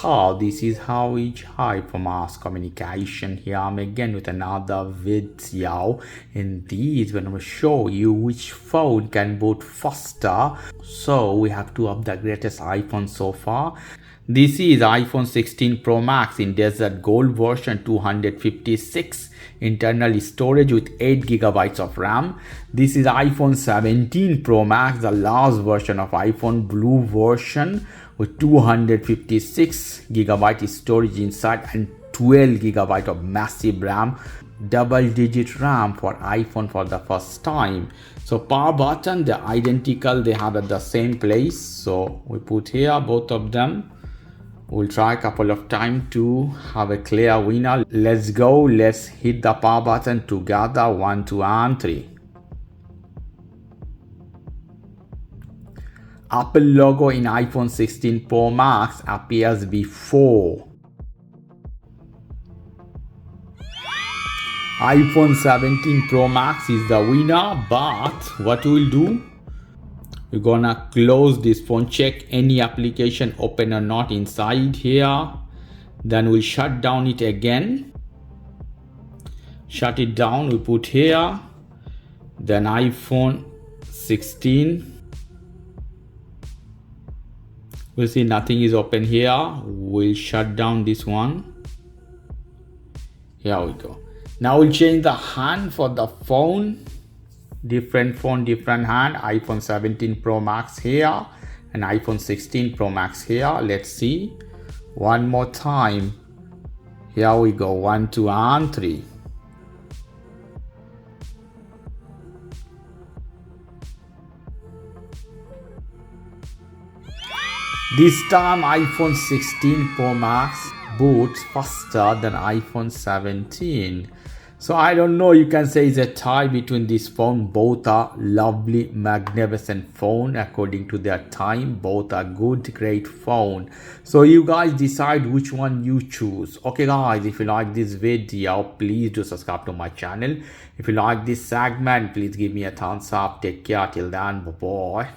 how this is how each high for mass communication. Here I'm again with another video. In these, when I'm going to show you which phone can boot faster. So we have two of the greatest iPhones so far. This is iPhone 16 Pro Max in Desert Gold version, 256 internal storage with 8 GB of RAM. This is iPhone 17 Pro Max, the last version of iPhone Blue version, with 256 GB storage inside and 12 GB of massive RAM. Double-digit RAM for iPhone for the first time. So power button, they're identical, they have at the same place. So we put here both of them. We'll try a couple of times to have a clear winner. Let's go. Let's hit the power button together. 1, 2, and 3. Apple logo in iPhone 16 Pro Max appears before. iPhone 17 Pro Max is the winner, but what we'll do, we're gonna close this phone, check any application open or not inside here. Then we'll shut down it again. Shut it down, we put here. Then iPhone 16. We'll see nothing is open here. We'll shut down this one. Here we go. Now we'll change the hand for the phone. Different phone, different hand. iPhone 17 Pro Max here and iPhone 16 Pro Max here. Let's see. One more time. Here we go. 1, 2, and 3. This time iPhone 16 Pro Max boots faster than iPhone 17. So I don't know, you can say it's a tie between this phone. Both are lovely, magnificent phone according to their time. Both are good, great phone. So you guys decide which one you choose. Okay guys, if you like this video, please do subscribe to my channel. If you like this segment, please give me a thumbs up. Take care till then. Bye bye.